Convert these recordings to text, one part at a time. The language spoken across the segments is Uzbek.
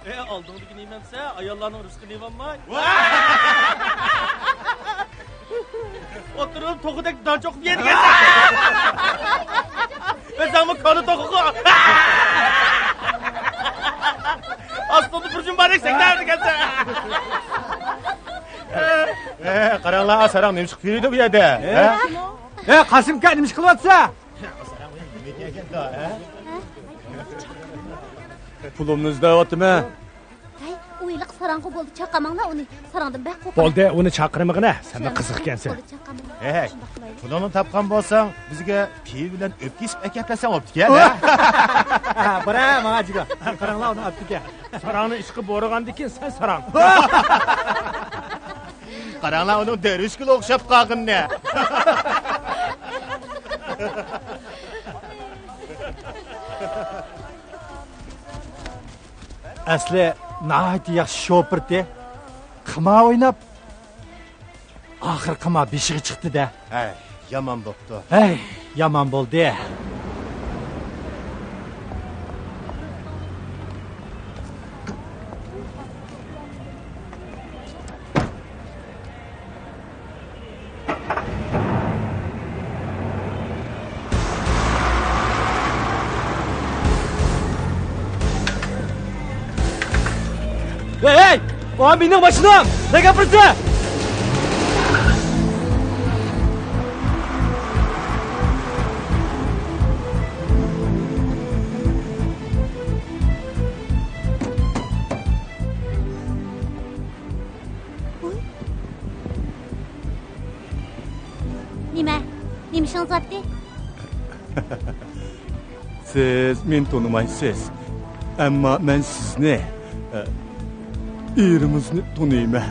Aldığındaki nimemse ayarlarının rızkı nimem var. Oturup tokudaki daha çok bir yedi gelsin. Ve sen bu konu tokuku. Aslında burcun bari eksen nerede gelsin? Karanlığa sarang neymiş kıyıydı bu yerde. Kasım kendim çıkılatsa. Pulumuzda ottu mu? Uyliq sarangı boldu çaqamangla onu sarangdan bak qo'rqaman. Boldi uni chaqirmag'ina, sen qiziq ekansan. Pulunu tapgan bo'lsang, bizga piy bilan o'pkisib akaplasang bo'pti-ku. Bora, menga jiga. Qaranglar uni olibdi-ku. Sarangni ishqi bo'rg'andan keyin sen sarang. Qaranglar uni derishkil o'xshab qolginni. Asli nahayat yaxshi shopirdi. Qima o'ynab oxir qima beshig'i chiqdi-da. Hey, yomon bo'pti. Hey, yomon bo'ldi. Hey! O mening mashinam! Ne gapirsa? Nima? Nimishing zotdi? Siz men tonimaysiz. Ammo men sizni erimizni tanıyman.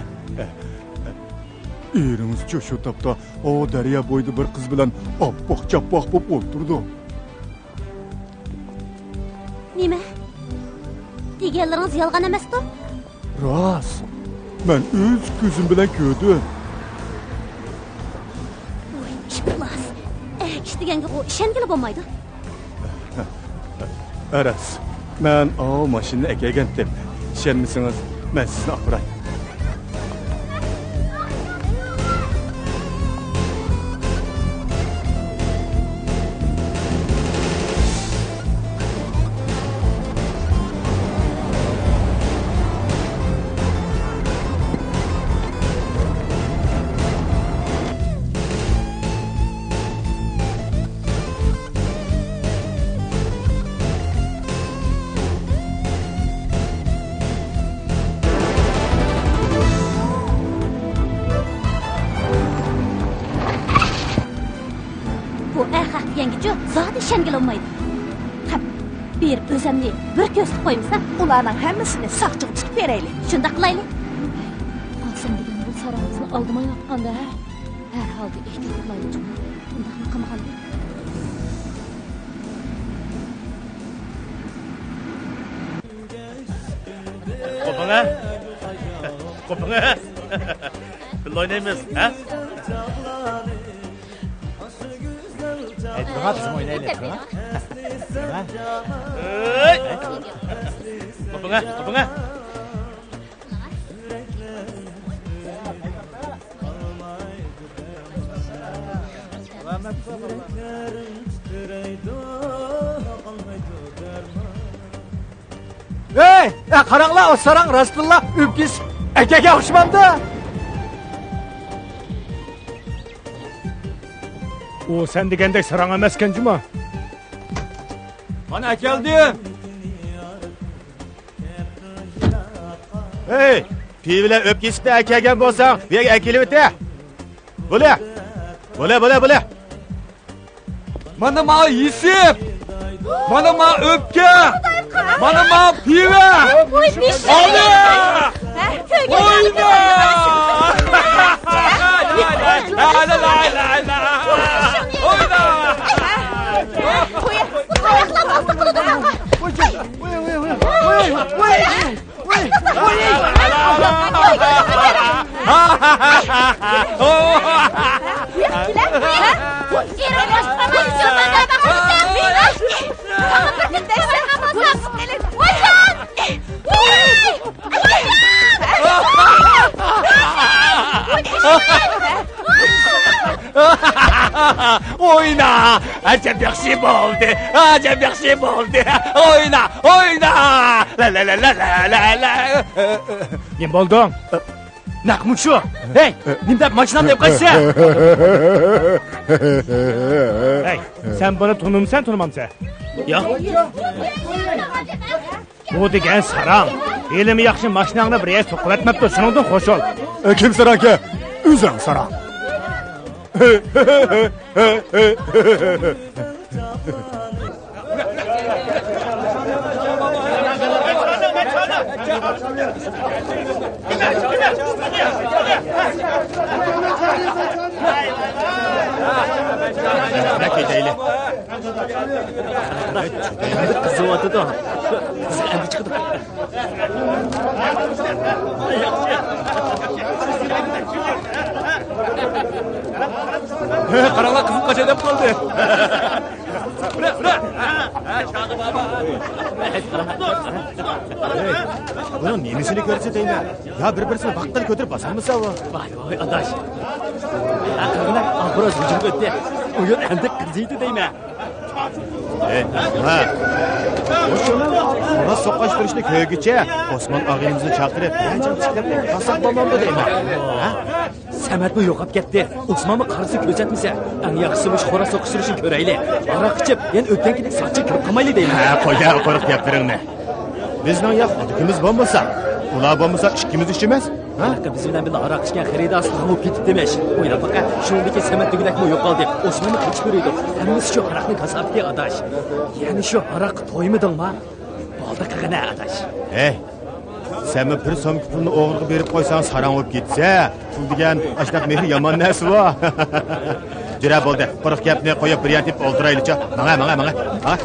Erimiz shu topda o daryo bo'yida bir qiz bilan oppoq chappoq bo'lib o'tirdi. Nima? Deganlaringiz yolg'on emas-ku? Rost. Men o'z ko'zim bilan ko'rdim. Ishqilmas. Kishi deganga u ishongili bo'lmaydi. Aras. Men o mashinani akagandim. Ishonmasangiz men sizni apiray. Bir özemli bir köstük koymasa ularning hammasini saqchiq tutib berayli. Shunda qilayli. Qasım degan bu sarayimizni aldıma yotganda her halda ehtiyot qilayli. Undaqmi qilmagan. Kopana. Kopana. Pul oynaymiz, ha? Rahat oynayalım. Kopana, kopana. Hey, qaranglar, o sarang Rasulullah o'pkis akaga o'xshamamda. O sen degandek sarang emaskan Juma. Mana keldim. Hey, piy bilan o'pkisibdi akagan bo'lsang, bu yerga kelib o'ta. Bo'la. Bo'la. Mana ma yisib. Mana ma o'pka. Mana ma piva. Voy bish. Oyna! Oyna! Oyna. Acem yaxshi bo'ldi. Acem yaxshi bo'ldi. Oyna, oyna. La la la la la la. Kim bo'lding? Naqmu shu. Hey, nimda mashinam deb qaytsa? Hey, sen buni tanımsan, tanımamsan? Yo'q. Bu degan sarang. Elimi yaxshi mashinangni bir yer to'qlatmabdi, shuningdan xo'sh ol. Kim sarang aka? O'zing sarang. Ne kedeyli? Kızı vardı da. Kızı endi çıktı. Karanlık kızım kaç edip kaldı. Bırak. Çağdı baba. Bunun nemisini görse değil mi? Ya birbirine bakkal götürüp basar mısın bu? Vay adaş. Akılına ahıroz vücudu öttü. Uyun endi kızıydı değil mi? Ha. Ona sokaştırışını köye gideceğe Osman ağabeyimizi çağırtırıp bence çıkarıp kasak balonda değil mi? Samet mi yo'qolib ketdi? Osmon mi qarisi ko'rsatmasa, ang yaxshisi shu xora so'qishtirishni ko'rayli. Aroq ichib, yana o'tgan-ketdik sochga kirib qolmayli deyman. Ha, qo'ya qo'rq gaplaringni. Bizning yo'q, ikimiz bo'lmasa, ular bo'lmasa ikkimiz ishimiz. Ha? Biz bilan birga aroq ichgan xaridor aslan bo'lib ketdi demish. O'ylab baqa, shuningdek Samet degidakmi yo'qoldi. Osmonni qilib ko'raydi. Hammasi shu aroqning kasabki adash. Ya'ni shu aroq to'ymidingmi? Bo'ldi qilgina adash. Hey. Sen mi bir so'm pulni o'g'riga berib qo'ysang sarang bo'lib ketsa, pul degan ashnaq mehr yomon narsa bu. Jira bo'ldi. Qo'rq gapni qo'yib bir yatib o'ldiraylikcha. Mana. Ha?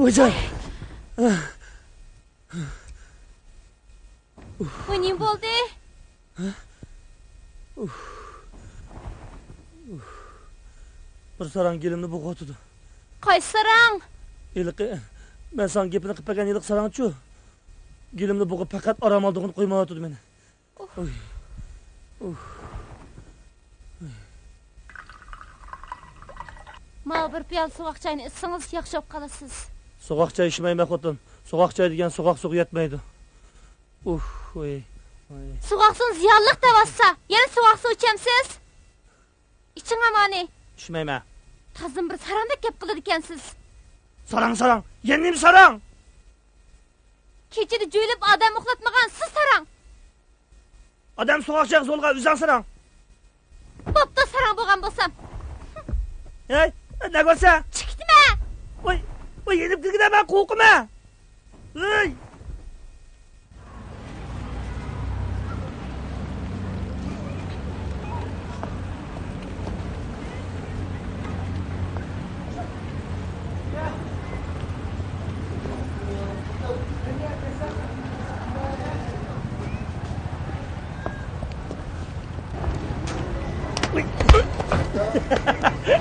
O'jay. Voy nim bo'ldi? Bir sarang gelimni bo'g'otdi. Qaysi sarang? Iliqi, men san gapini qilib bergan iliq sarangchu. Gelimni bo'g'ib faqat orom oldig'ini qo'ymayotdi meni. Ma bir piyol so'g'oq choyni içsangiz yaxshi bo'lib qolasiz. So'g'oq choy ichmayman xotin. So'g'oq choy degan so'g'oq suv yetmaydi. Voy. So'g'oq suv ziyonliq davassa, yana so'g'oq suv ichamsiz? İçing amani. Ichmayman. Tazim bir sarangdek gap qiladi ekansiz. Sarang. Yenim sarang. Kechida jo'ylab odam uxlatmagan siz sarang. Odam so'g'oq choy zo'lga uzang sarang. Bo'pti sarang bo'lgan bo'lsam. Hey, ne görse? Chiqdimi? Voy yedib kirgida ben qo'rqima. Ey!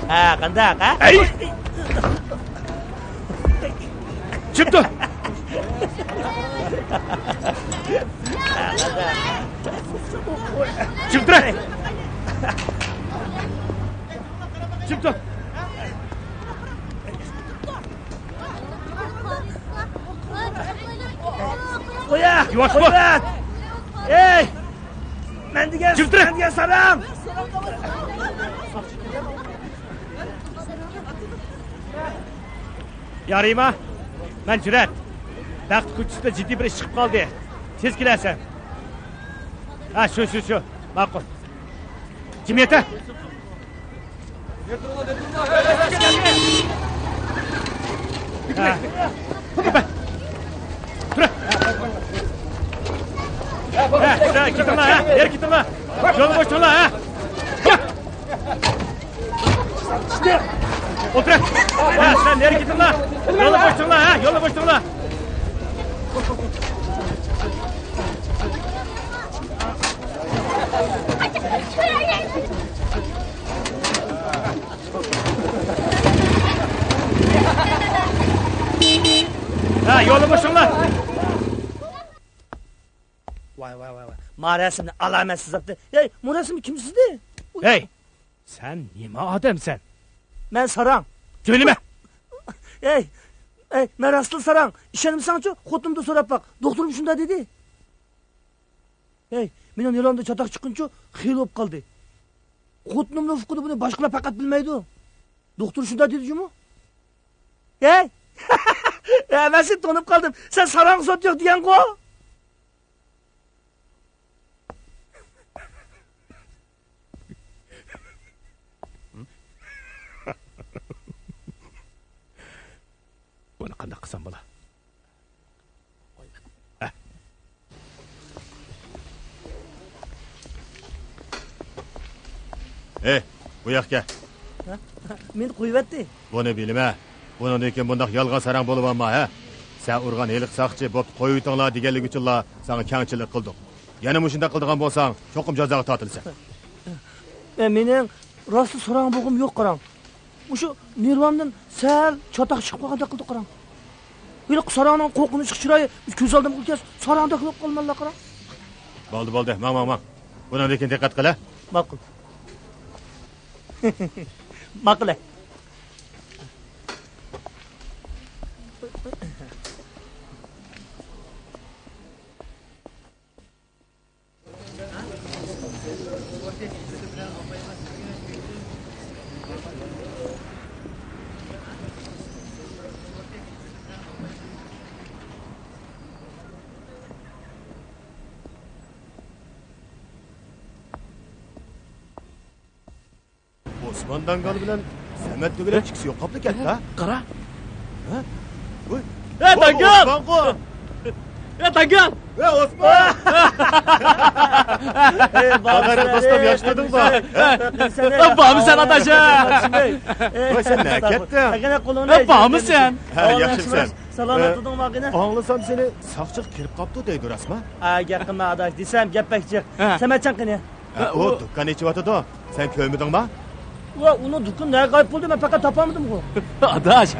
Ha, qanday, ha? Ey! Çıktı. Çıktı. Çıktı. Koya. Yavaş bak. Ey! Ben diye sarang. Yarayma. Ben Cüret. Taxt kuchusida ciddi bir ish chiqib qoldi. Tez kelasan. Ha, shu. Ma'qul. Kim yeta? Tur. Gitme ha. Yer gitme. Yolu boş yola ha. sizde. Otur. Ha, sen nereye gittin lan? Yolu boştun lan ha, yolu boştun lan. Ha, yolu boştun lan. Vay. Ma resimni alametsiz zaptı. Hey, bu resim kim sizde? Hey, sen nima odamsan? Ben Saran. Söyleme. Hey, ben Aslı Saran. İşenimsançı, xotunumda sorap bak. Doktorum şunda dedi. Hey, benim yolanda çatak çıkınca xil olup kaldı. Xotunumda ufkudu bunu başkalar fakat bilmeydi o. Doktor şunda dedi cumu. Hey, ben seni tonup kaldım. Sen Saran zot yok diyen ko. Buni qanday qilsam bo'la? Bu yoqqa. Meni qo'yibdi. Buni bilma. Bundan keyin bundaq yolg'on sarang bo'lib olma, ha? Sen urgan heliq saqchi bo'p qo'yutinglar deganlik uchunlar sana kengchilik qildik. Yana mushunda qildigan bo'lsang, cho'qim jazoga tortilsan. Mening rostli so'rang bo'g'im yo'q qarang. O'sha Mirvondan sal chotoq chiqib qolganda qildi qarang. Böyle sarağının kokunu çıkışırayı göz aldım kılkes sarağında kılıp kalmalılar qarang. Bo'ldi. Mang. Bundan keyin diqqat qil, ha? Ma'qul. Ma'qul. Osman Dangal bilan Samet Tugulak chiqisi yo'q qopli katta. Qara. Ha? Voy. Dangal! Osman! Dangal! Osman! Bagara dostum yaşladın mı? Bağımı sen adaşı! Voy sen ne kettin? Bağımı sen! Ha, yaxshimsan. Salomat tuding maqina. Anglasam seni saqchiq kirib qopdi deydi rasma. Gapqilma adash desam gapakchi. Samatchan qani. O dukkan ichyotidi. Sen ko'rmidingmi? Va uni dukkan ne qayb bo'ldi, men faqat topolmadim ku. Adaş,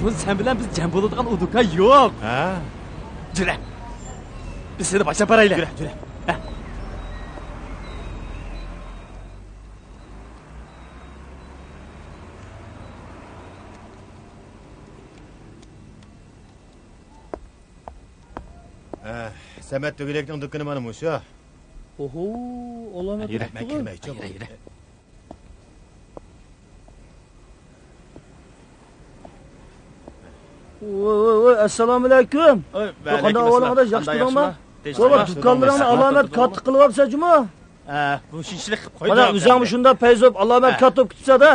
bu sen bilen biz cem bo'ladigan o dükkan yok. Ha? Jüre. Biz seni başa parayla. Jüre. Samet Tugulakning dukkani mana mushu. Oho, olamat. Yürü. Men kirmaychi. Yürü. Voy, assalomu alaykum. Qanday ahvoling adash, yaxshi turibmi? Voy, dukkanlarni alomat katta qilib olibsan juma. Bu shinchilik qilib Mana qo'ydim. o'zingmi shunda payzob alomat katta olib ketibsan-da.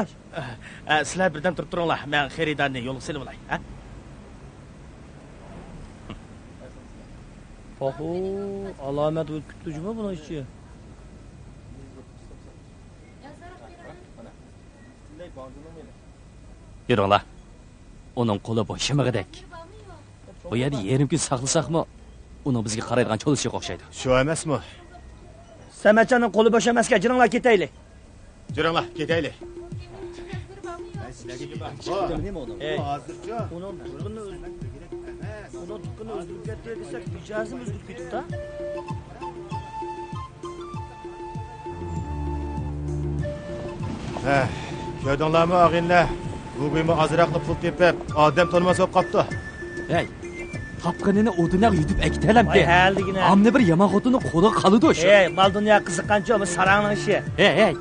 Sizlar birdan turib turinglar. Men xaridorni yo'lga silib olay, ha? Oho, alomat o'tib ketdi juma buni ichi. Yürünglar. Onun kolu boşamagıdak. Bu yerda yerim gün saqlasaqmı, onun bizga qaraydigan cho'lisi yo'q o'xshaydi. Shu emasmi? Samatchaning qo'li bo'sh emasga, jiringlar ketaylik. Juringlar, ketaylik. Hozircha uni durg'ini o'zgarib ketdi desak, mijozim o'zgarib ketibdi. Ko'rdinglarmi og'inlar? Bu buymi azroqni pul tepib, odam tanimasa bo'lib qopti. Hey, tapqanini o'dinaq yutib akitalamdi. Voy, haldigina. Amni bir yomon xotini qo'li qoldi o'sha. Mal dunyo qiziqqancha bu sarangning ishi. Hey.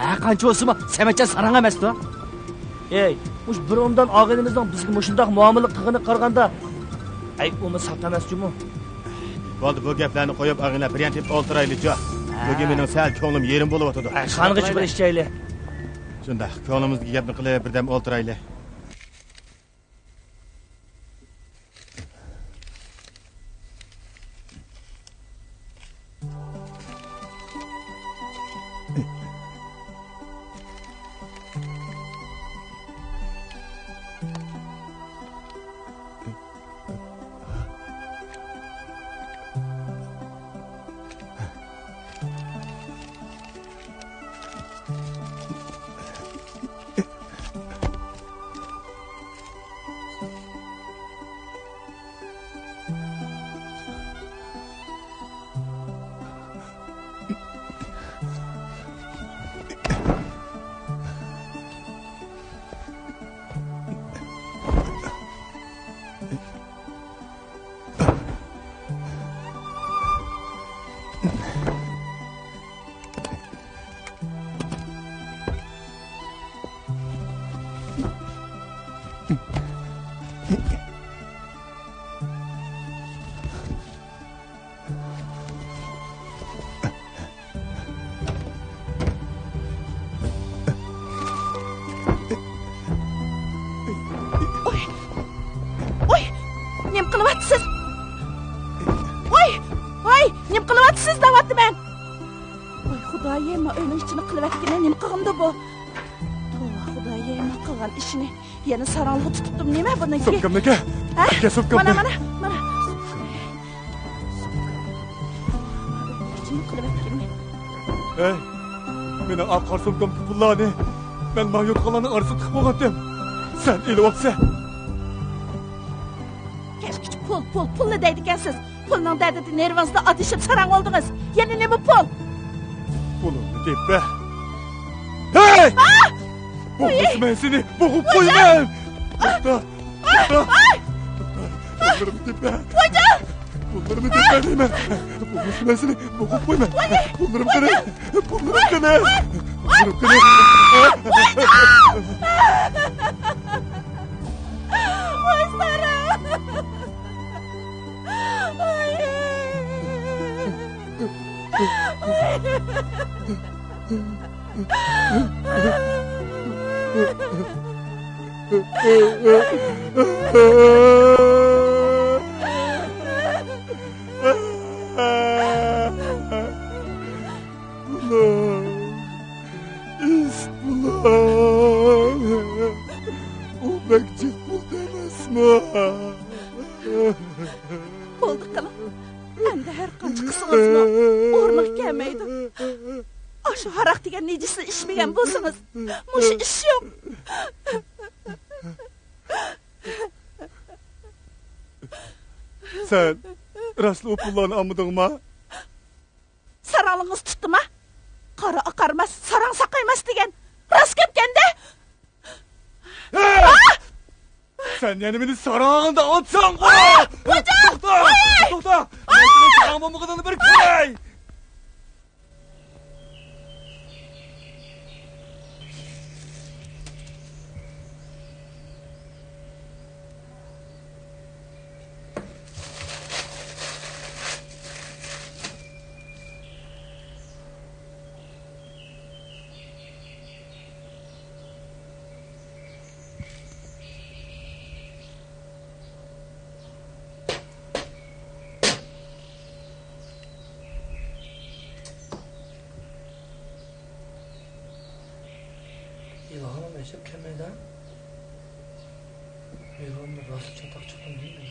Ha qancha o'simi, Samatcha sarang emas-da. Mush bir o'mdan og'inimizning bizga mushundaq muomala qilgani qaraganda, uni sat emas-ku. Bo'ldi, bu gaplarni qo'yib og'inlar bir yantib o'ltiraylik-chi. Bugun mening sal ko'nglim yerim bo'lib o'tadi. Qanig'ich bir ishchaylik. Shunda ko'nglimizga gapni qilib birdam o'ltiraylik. Oy, nem qılıvatsız? Oy, nem qılıvatsız davatdı ben. Oy, Xudayım, önün içini qılıvatkene nem qığımdı bu. Tova, Xudayım, qılğan işini yana saranlığı tutuptum neme bunun ki? Sopkam neke? Ake sopkam Mana. İçini qılıvatkene. Hey, meni aqar sopkam pullani. Ben mahyot qalanın arısı tıkmagatdım. Sen eli vapsa. Keşke pul ne deydi siz? Pulun derdi nervanızda atışıp sarang oldunuz. Yana ne bu pul? Pulunu deyip be. Hey! Boğulsun ben seni, boğup koymayayım. Doktor. Pullarımı deyip be. Pullarımı deyip be deyim ben. Boğulsun ben seni, boğup koymayayım. Pullarım kene. Oy sarang. O bekçik bul demez mi? Oldu qılım. Endi her qancha qısınızmı? Ormaq gelmeydi. Aşı harak degen necisini içmegen bolsanız, muşu iş yok. Sen raslı o pullarını almadın mı? Saralığınız tuttu ma? Qara aqarmaz, sarang saqaymas degen. Rast kepkende. Sen yani beni sarağında atsan koy! Doktor! Ben senin sarağıma bu kadarını bir koy! İlhan'ım eşip kemeden İlhan'ın rastı çatak çıktım değil mi?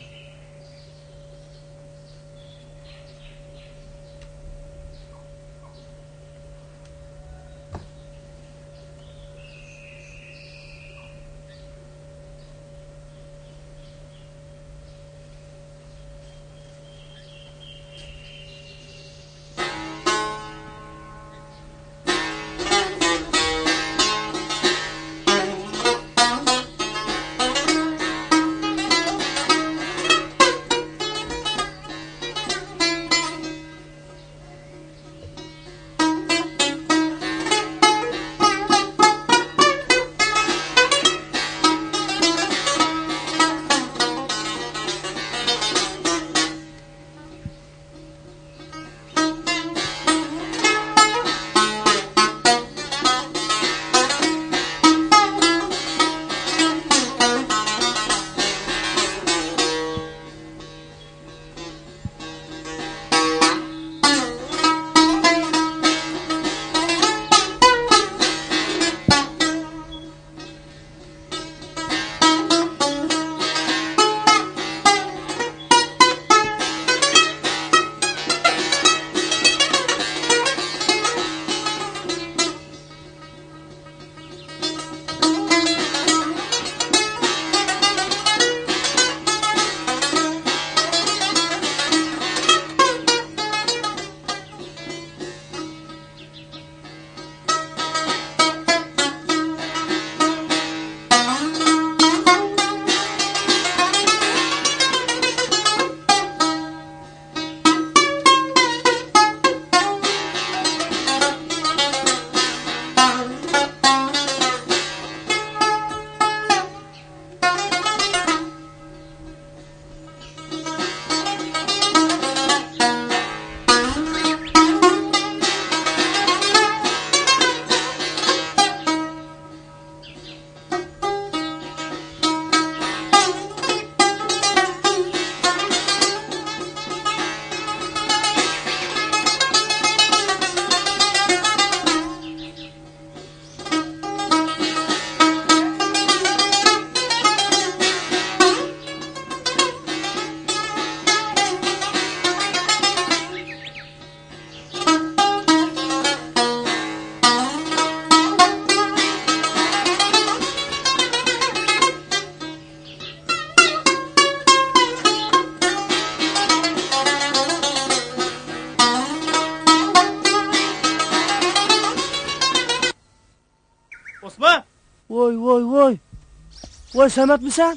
Voy Sametmisan?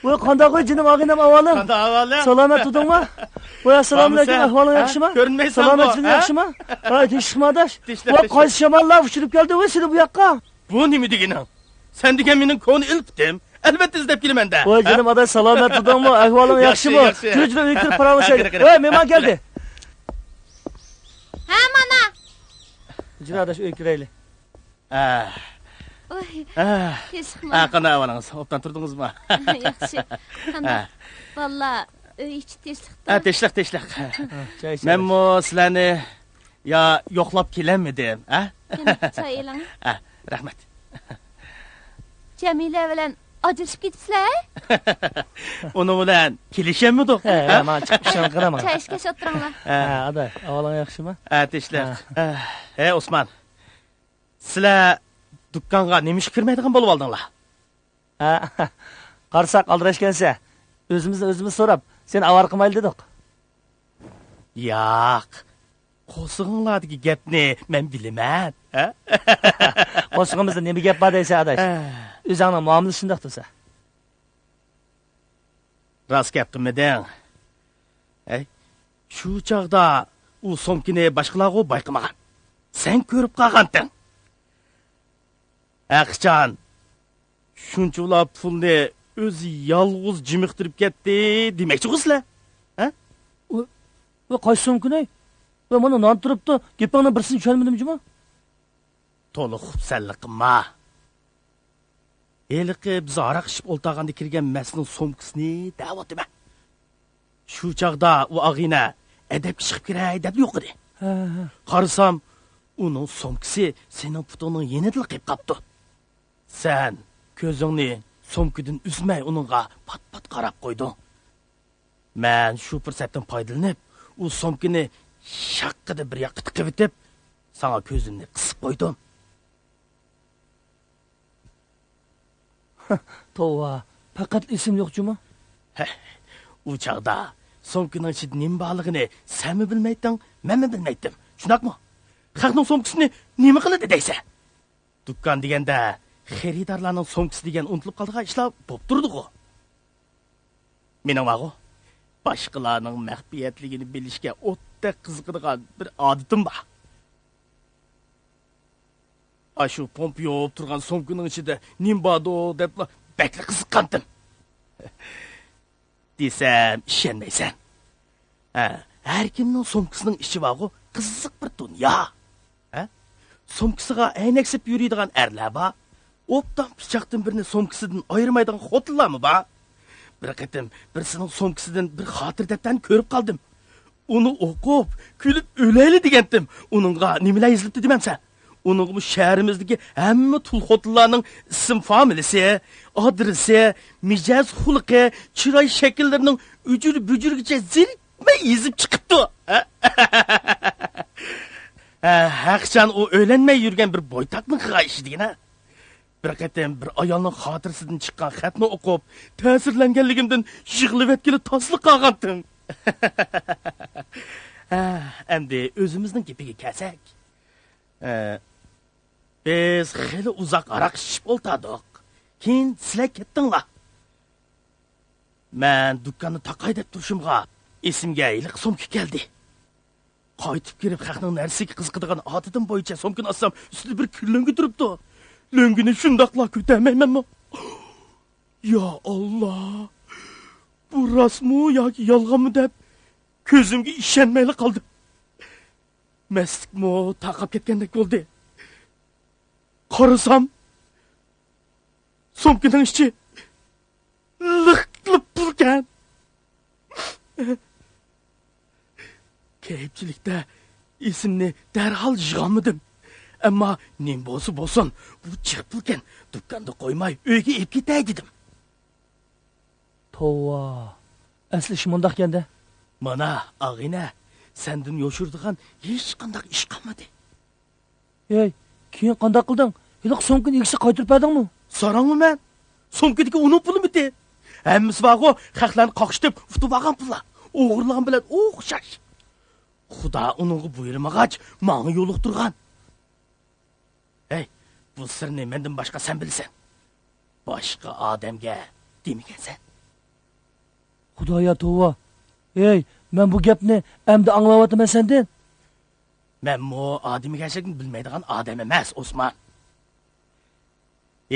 Voy qanday qo'y jinim og'inam avalim. Qanday avalim? Salomat tudingmi? Voy assalomu alaykum, ahvoling yaxshimi? Ko'rinmaysan. Salomatchilik yaxshimi? Voy tinchlikmadash. Tinchlik, Voy tinchlik. qaysi shamollar uchirib keldi voy seni bu yoqqa? Bu nima deganing? Sen degan mening koni ilpdim. Albatta izlab kelaman da. Voy jinim adash salomat tudingmi? Ahvoling yaxshimi? yaxshi. Jurjur uyga paravoz Kira, kira. Voy mehmon keldi. Ha, mana. Jurjur adash uyga kiraylik. Oy, Ah. keshiqma. Qanday ahvolingiz? Obdan turdingizmi? Yaxshi. Qanday? Valla, uy ichi tinchlikda. Tinchlik. Choy ichamiz. Men mo sizlarni ya yo'qlab kelanmidim, ha? Choy eling. Rahmat. Jamila bilan ajrashib ketibsizlar? Uni bilan kelishammidik? Ha, men chiqishim qaraman. Choy ichga o'tiringlar. Ha, ada, ahvoling yaxshimi? Tinchlik. Osman. Sizlar dukkanga nima ish kirmaydigan bo'lib oldinglar? Ha, qarsak aldirashgansa, o'zimiz so'rab, sen avar qilmayli dedik. Yo'q. Qo'sig'inglardagi gapni men bilaman, ha? Qo'shig'imizda nima gap bor deysa adash. O'zingning muomalasi shunday tursa. Rost gap qilmading. Shu chog'da u so'mkini boshqalarga bayqamagan. Sen ko'rib qolganding. Aqchan, shunchalar pulni o'zi yolg'iz jimiqtirib ketdi demoqchi sizlar? Va qaysi so'mkini? Va mana non turibdi, gapingni birsini tushunmadim juma. To'liq xubsanlik qilma. Eliqi biz aroq ichib o'ltaganda kirgan masning so'mkisini da'vatime. Shu chog'da u og'ina adab chiqib kiray deb yo'q edi. Qarasam, uning so'mkisi sening putingning yenidil qilib qapti. Sen ko'zingni so'mkidan uzmay uningga pat-pat qarab qo'yding. Men shu fursatdan foydalanib, u so'mkini shaqqida bir yoqqa tiqib etib, sana ko'zimni qisib qo'ydim. Tova, faqat esim yo'q juma. U chog'da so'mkining ichida nima borligini senmi bilmayding, menmi bilmaydim. Shundaqmi? Xalqning so'mkisini nima qiladi deysan? Dukkan deganda xaridorlarning so'mkisi degan unutilib qolgan ishlar bo'lib turdi-ku. Mening vaqo boshqalarning maxfiyatligini bilishga o'tda qiziqadigan bir odatim bor. Ashu pompiyo olib turgan so'mkining ichida nim bordi deb bakli qiziqqandim. Desam, ishonmaysan. Har kimning so'mkisining ichi bor, qiziq bir dunyo. So'mkisiga aynaksib yuradigan erlar bor. Obdan pichoqdan birini so'mkisidan ayirmaydigan xotinlarmi bor? Bir qatim birisining so'mkisidan bir xotir daftarni ko'rib qoldim. Uni o'qib, kulib o'layli degandim. Uningga nimalar yozilibdi demamsan? Uning bu shahrimizdagi hamma tul xotinlarning ism familiyasi, adresi, mijoz xulqi, chiroy shakllarining ujur-bujurgacha zirikmay yozib chiqibdi. Haqchan u o'ylanmay yurgan bir boytaqning qilgan ishi degina. Bir qatim bir ayolning xotirasidan chiqqan xatni o'qib, ta'sirlanganligimdan yig'ilib etkili tasliq qolgandim. Endi o'zimizning gapiga kelsak. Biz xeyli uzoq aroq ichib o'ltirdik. Keyin sizlar ketdinglar. Men dukkanni taqay deb turishimga esimga iliq so'mka keldi. Qaytib kirib xalqning narsiga qiziqadigan odatim bo'yicha so'mkani olsam, ustida bir lo'ngi turibdi. Lo'ngini shundoqla ko'tarmaymanmi? Ya Allah! Bu rostmi yoki yolg'onmi deb ko'zimga ishonmay qoldim. Mastlikmi taqab ketgandek bo'ldi. Qarasam, so'mkaning ichi liqlib turgan. Keyipchilikda esimni darhol yig'olmadim. Ammo nim bo'lsin, bu chiqib turgan dukkanda qo'ymay uyga olib ketay dedim. Tova, asli ish mundaq ekanda. Mana, og'ina, sendan yo'shirdigan hech qanday ish qolmadi. Ey, keyin qanday qilding? Hiliq so'mkini ikisi qaytirib berdingmi? So'rangmi men? So'mkadagi uni pulimi? Hammasi bor-ku, xalqlarni qoqishib, utib olgan pullar. O'g'irlagan bilan o'xshash. Xudo uningga buyurmag'ach, menga yo'liq turgan. Ey, Bu sirni mendan boshqa sen bilsan. Boshqa odamga demagansan. Xudoya tova. Ey, men bu gapni endi anglayapman sendan. Men bu odamgarchilikni bilmaydigan odam emas, Osman.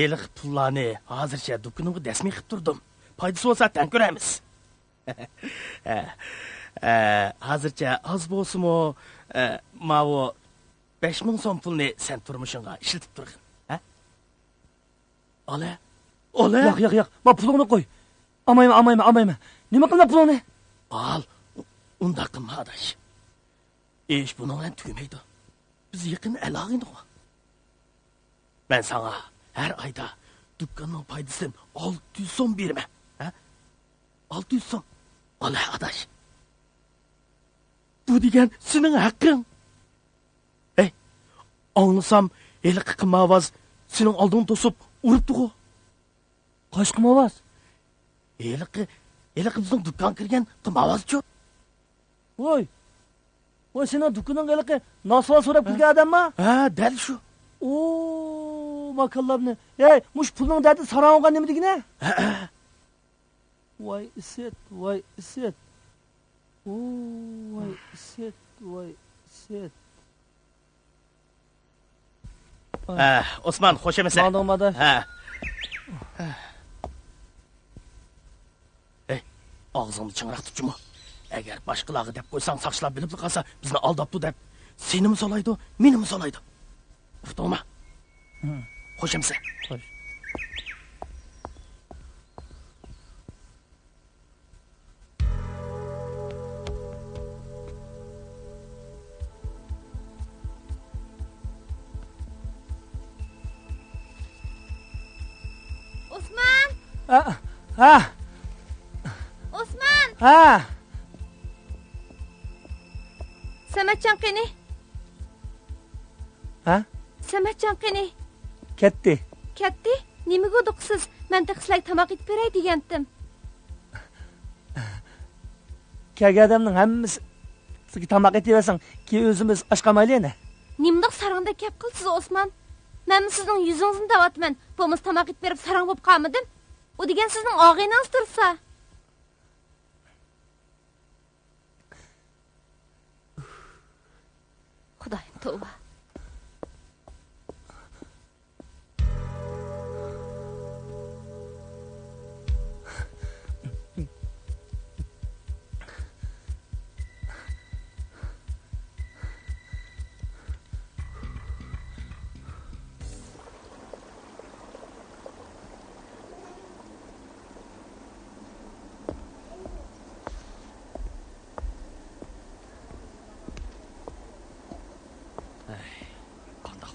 Eliq pullarni hozircha do'konimga dasmiy qilib turdim. Foydasi bo'lsa tan ko'ramiz. Hozircha oz bo'lsa-mu, mavo 5000 so'm pulni sen turmushingga ishlatib turgin. Ha? Ola. Yo'q. Ma pulingni qo'y. Amayma. Nima qilma pulingni? Al. Unda qilma adash. Ish bunun bilan tugamaydi. Biz yaqin aloqamiz. Ben sana her ayda dükkanın paydasını 600 so'm beraman. Ha? 600 so'm. Ola adash. Bu degan sening haqqing. Ey, anglasam, eli qimavaz sening oldingni to'sib uribdi-ku. Qaysi qimavaz? Eli bizning dükkan kirgan qimavaz-chu. Voy, sening dükkaningga eliqi nasva so'rab kelgan odammi? Ha, dal shu. Oo, makallabni. Ey, mush pulning dadi sarang'ga nima degina? Voy, iset. Voy, iset. Osman, xo'sh emisan? Ma'lumada. Ha. Ey, og'zingni chingroq tutchimi? Agar boshqalarga deb qo'ysang, saqchilar bilib qolsa, bizni aldabdi deb, seni mi solaydi, meni mi solaydi? Uftoma. Xo'sh emisan? Xo'sh. Osman! Ha. Osman! Ha. Samatjon qani? Ha? Samatjon qani? Ketdi. Ketdi? Nimaga uduqsiz? Men taxsilay tamoq etib beray degandim. Kelganimning hammasi sizga tamoq etaversang, keyin o'zimiz oshqamaylik-a. Nimdoq sarangda gap qilsiz, Osman? Men sizning yuzingizni davatman. Bo'lmasa tamoq etib berib sarang bo'lib qolmadim. U degan sizning og'inangiz tursa. Xudoyim tavba.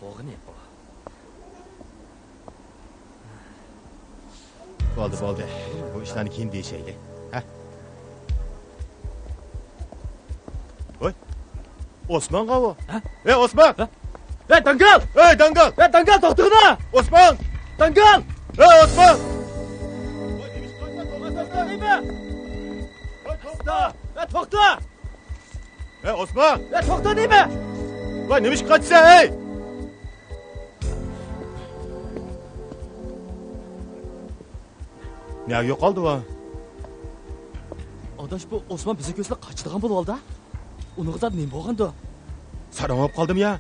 O'g'ini bu. Bo'ldi. Bu ishlarni keyin deyishaylik. Ha? Voy. Osman qavo. Ha? Ey Osman! Ey Dangal! Ey Dangal! To'xtag'ina! Osman! Dangal! Ey Osman! To'xta! Ey Osman! To'xta deymi? Voy, nima ish qilyapsan, ey? Ne yo'qoldi va? Adash bu Osman bizni ko'zlab qochadigan bo'ldi. Uningizda nima bo'lgandi? Sarang olib qoldim ya.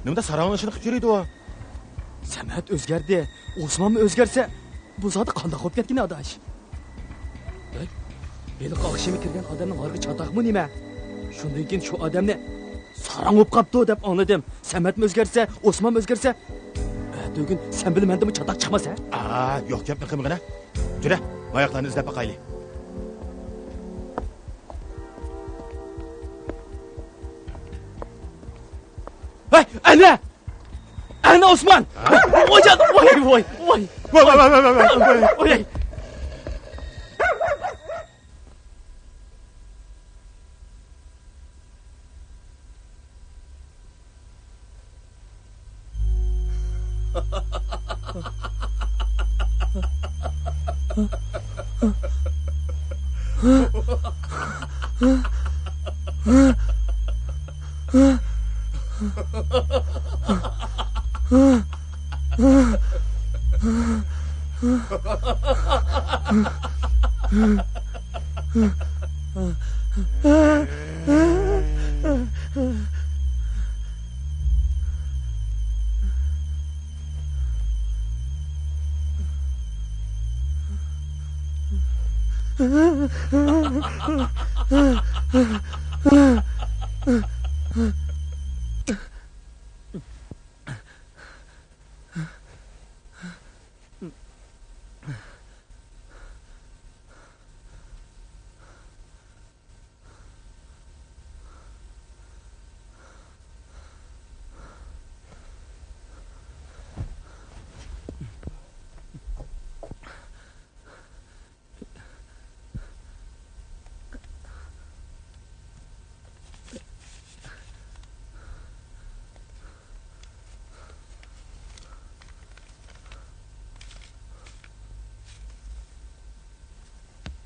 Nimada sarang ishini qilib yuriydi u? Samat o'zgardi. Osmonmi o'zgarsa, bu zot qanday bo'lib ketgan adash? Beli qoqishimi kirgan odamning g'arg'i chataqmi nima? Shundan keyin shu odamni sarang bo'lib qopti deb anladim. Samatmi o'zgarsa, Osmonmi o'zgarsa, bugun sen bilmandimi chataq chiqmasa? Yo'q gapni qilmag'ina. Jura, oyoqlarni izlab baqaylik. Hey, ana Osman! Voy. Voy.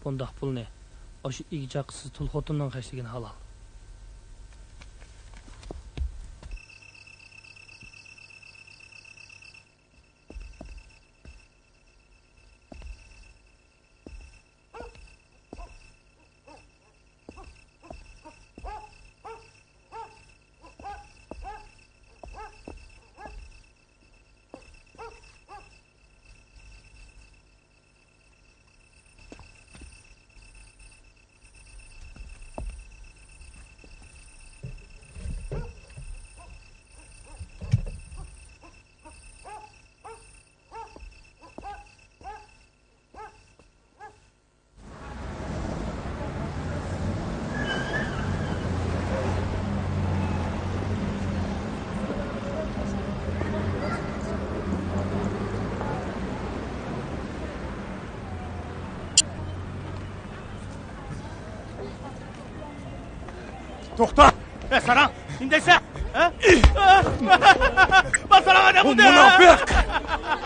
Bundaq pulni o'sha igja qizsiz tul xotindan xashlagan halol. To'xta! Saran, indaysan? Ha? Ben sana ne buldum? Münafık!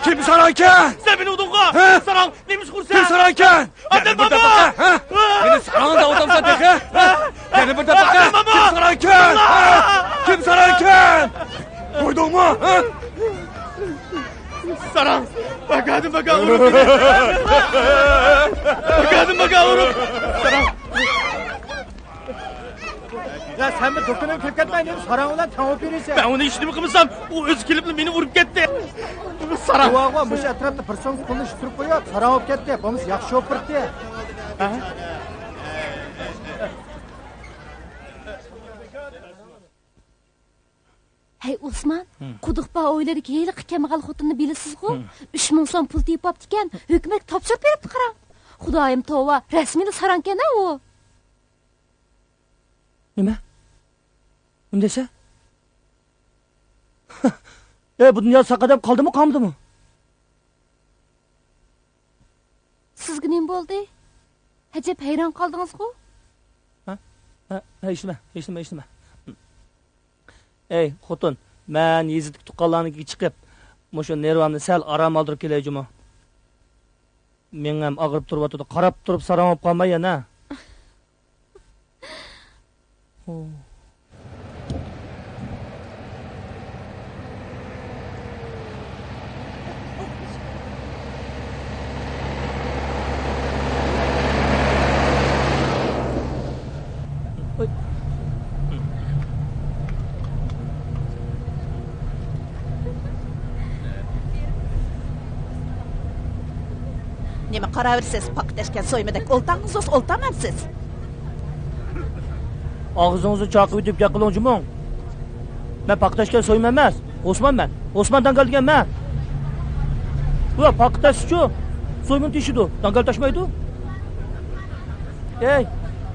Kim saranken? Sen beni udun ko? Saran, neymiş kursan? Kim saranken? Adem burada baba! baka, ha? Beni saran da odamsa deke, ha? Beni burada baka! Adem baba! Kim saranken? Ha? Kim saranken? Duydun mu? Ha? Saran, bakadım vurup. Bakadım vurup. Saran. Ya sen bir doktorun kirip ketmeyin dedim. Saran olan tavuk verirsen. Ben onu işini mi kımırsam, o öz kilipli beni vurup gitti. Saran. Bu ağam bu etrafta bir son pulni tutup koyuyor. Saran olup ketdi. Bo'lmasa yaxshi olib birdi. Hey Osman, quduqpa o'yladik heyli kambag'al xotinni bilasiz-ku? 3000 so'm pul tepibdi ekan, hukumat topshirib beribdi qara. Xudoyim tova, rasmiy sarankan-a u. Nima? Undasa? Bu dunyo saqadab qoldimi, qolmadimi? Sizga nima bo'ldi? Ajab hayron qoldingiz-ku? Eshitma. Ey, xotin, men yezitlik tuqqanlarnikiga chiqib, mushu nervamni sal aram oldirib kelajim. Men ham og'rib turibdi, qarab turib saram olib qolmay yana. Nima qaraversiz, paktashgan so'ymadak oltangiz oltamansiz. Og'zingizni chaqib deb gapqilingchi-ming. Men paxtashga so'yma emas, Osmonman. Osmondan qolgan men. Bu paxtash-chu, so'ymun tishidi, dangal tashmaydi. Ey,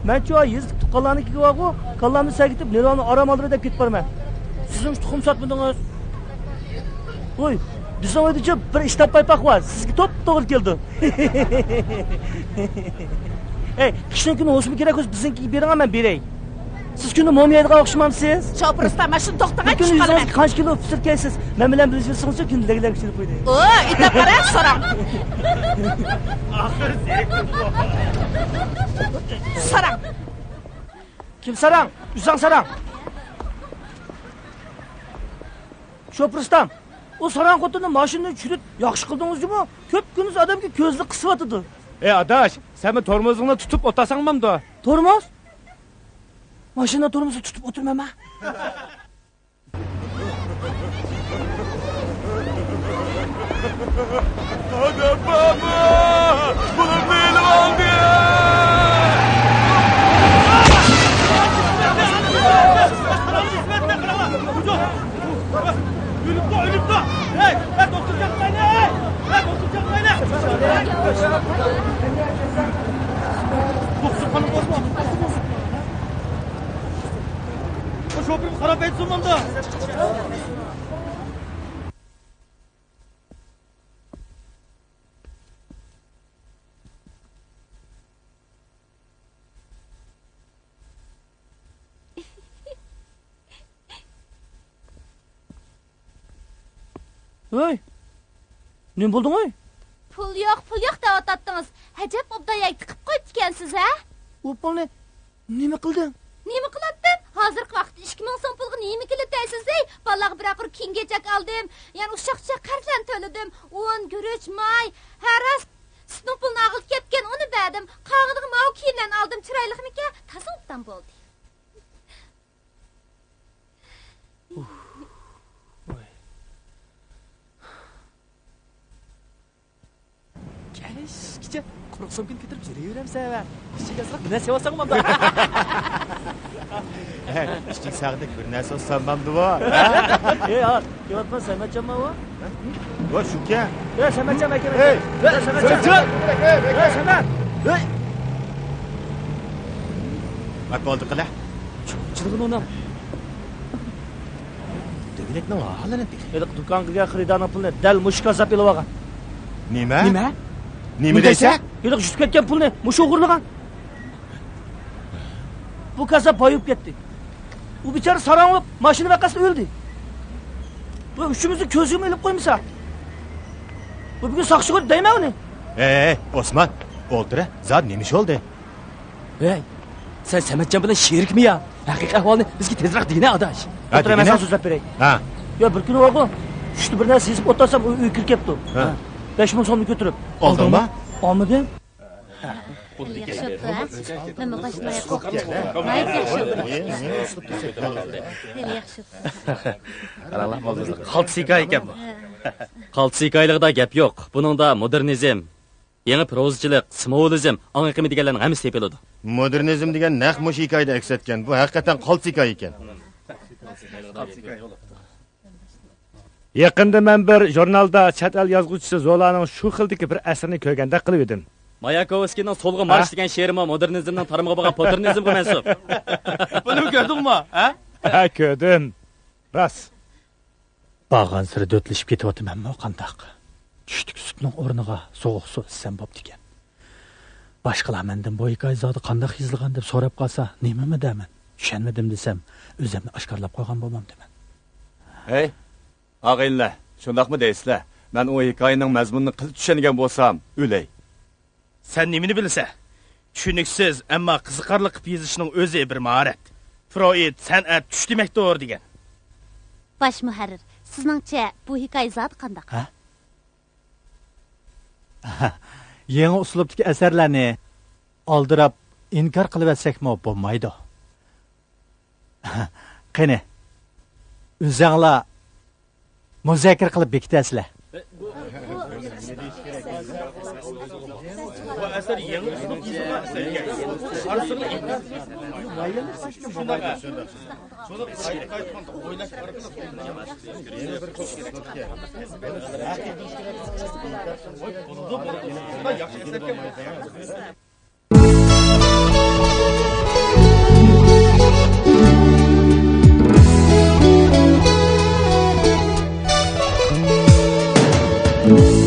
men-chu yezdik tuqqanlarnikiga borgu, kallamni sagitib, neroni aram oldirib deb ketib borman. Sizning tuxum sotmadingiz. Voy, bizning bir istab paypaq bor. Sizga to'g'ri keldi. Ey, kishning kuni o'smi kerak o'z biznikiga bering, men beray. Siz kuni mo'miyadigan o'xshamamsiz? Chopirista mashina to'xtagan Kuni chiqib qolaman. qancha kilo pishirkaysiz? Men bilan birga yursangiz kundagilar pishirib qo'yday. O, ita qara saram. Saram. Kim sarang? Uzang sarang. Sho'pirstam. O saran kotunu maşından çürüt yakşı kıldınız mu? Köp günüz adam ki gözlü kısıvatıdı. Adaş, sen mi tormozunu tutup otasan mı da? Tormoz? Maşında tormozu tutup oturmam ha. Adam baba! Bunu benim aldı ya! Ölümde! Hey! Doktor yapmayın! Hey! Doktor yapmayın! Doktor hanım bozma! O şoförüm harap etsin lan da! Hey! Ne buldun oy? Pul yok da atattınız. Hacep obdaya tıkıp koyup dikensiz ha? O pul ne kıldın? Nemi kılattım? Hazırkı vaqt 2000 so'm pulga nemi kilitaysiz ey? Ballağı bir akır kengecek aldım. Yani uşakça kartlan töledim. Un, gürüç, may, haras. Sizin pulunu ağıl ketken onu bədim. Qağıdığı mav kiyimlen aldım. Çıraylık mı ki? Tazı obdan boldu. Keşke quruq so'mkani ko'tarib yuraveramisan. Kichik asrab nima sevasan manda? Kichik sağda bir narsa sanmamdı va. Hey ha, yotma Sametcan mı o? Va shuka. Hey Sametcan aka. Hey, Sametcan. Hey Samet. Hey. Bak oldu qila. Chirg'in onam. Dövlekning ahvolini Edik dukanga xaridorning pulini dal mush kasab ilib olgan. Nima? Nima desa? Edik jutib ketgan pulni mush o'g'irlagan. Bu kasab boyib ketdi. U bichara sarang olib, mashina vaqasida o'ldi. Bu uchimizni ko'zga ilib qo'ymasa. Bu bugun saqchiga deyman uni. Osman, o'ldira. Zad nima ish oldi? Hey, sen Sametcan bilan sherikmi ya? Haqiqiy ahvolni bizga tezroq deyna adash. O'tiraman so'zlab beray. Ha. Yo bir kuni o'g'lim, tushdi bir narsa sezib o'tirsam uy kirib ketdi. 5000 so'mni ko'tarib. Oldingmi? Olmadim. Yaxshi bo'pti, ha? Nima boshlayapsiz? Mayt yaxshi bo'pti. Yaxshi. Qaranglar, bo'ldi. Qaltsika ekan bu. Qaltsikaligida gap yo'q. Buningda modernizm, yangi prozchilik, simvolizm, aniqimi deganlarning hammasi tepiladi. Modernizm degan naq mush hikoyada aks etgan. Bu haqiqatan qaltsika ekan. Yaqinda men bir jurnalda chet el yozuvchisi Zolaning shu xildagi bir asarni ko'rganda qilib edim. Mayakovskiyning So'lg'i marsh degan she'rimi modernizmning tarmog'i bo'lgan posternizmga mansub. Buni ko'rdingmi, ha? Ha, ko'rdim. Ras. Bag'an siri do'tlashib ketyapmanmi, qandaq? Tushdik sutning o'rniga sovuq suv ichsam bo'pti ekan. Boshqalar mendan bu hikoya zodi qandaq yozilgan deb so'rab qolsa, nimami deyman? Tushunmadim desam, o'zimni oshkorlab qo'ygan bo'lmam deyman. Hey, og'aylar, shundaqmi deysizlar? Men o hikoyaning mazmunini qilib tushungan bo'lsam, o'lay. Sen nimani bilsa? Tushuniksiz, ammo qiziqarli qilib yozishning o'zi bir mahorat. Freud san'at tush demakdir degan. Baş muharrir, sizningcha bu hikoya zot qandaq? Ha? Yangi uslubdagi asarlarni oldirab inkor qilib atsakmi bo'lmaydi. Qani, o'zinglar muzokara qilib bekitasizlar. Bu asar yangi uslub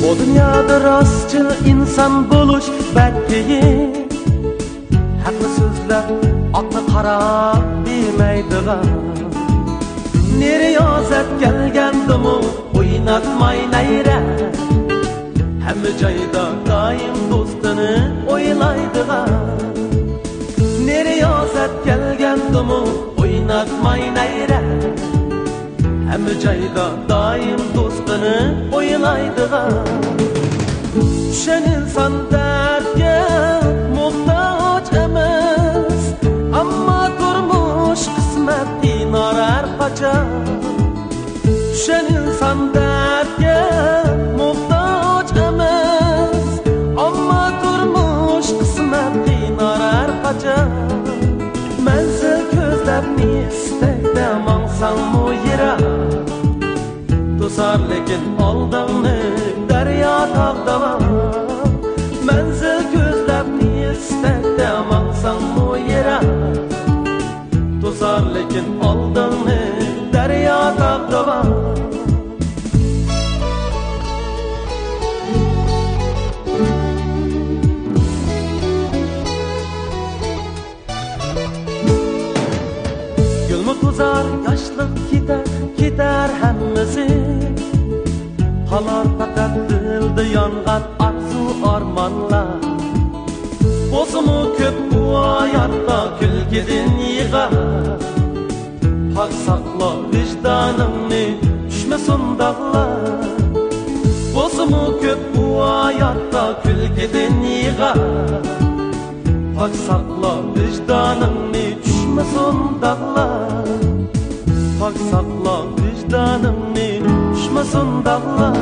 Bu dünyada rastçıl insan buluş bekleyi Haklı sözler aklı kara demeydiğen Nereyazet gelgendi mu oynatmay neyre Hem cayda daim dostunu oylaydiğen Nereyazet gelgendi mu oynatmay neyre Hem cayda daim dostunu dostunu oylaydıgan. Düşen insan dertke muhtaç emas, amma turmuş kısmet dinar her kaçan. Düşen insan dertke muhtaç emas, amma turmuş kısmet dinar her kaçan. Menzil közlərini istəkdə mangsang mu yera, Tosar lekin aldığını derya tağdama. Menzil közlərini istəkdə mangsang mu yera, Tosar lekin aldığını derya tağdama. Uzar yaşlık gider hemmesi, Kalar fakat dildi yangan arzu armanlar. Bozumu köp bu hayatta külgidin yığar, Pak sakla vicdanını düşmesin dağlar. Bozumu köp bu hayatta külgidin yığar, Pak sakla vicdanını düşmesin dağlar. Pak sakla vicdanını düşmesin dağlar.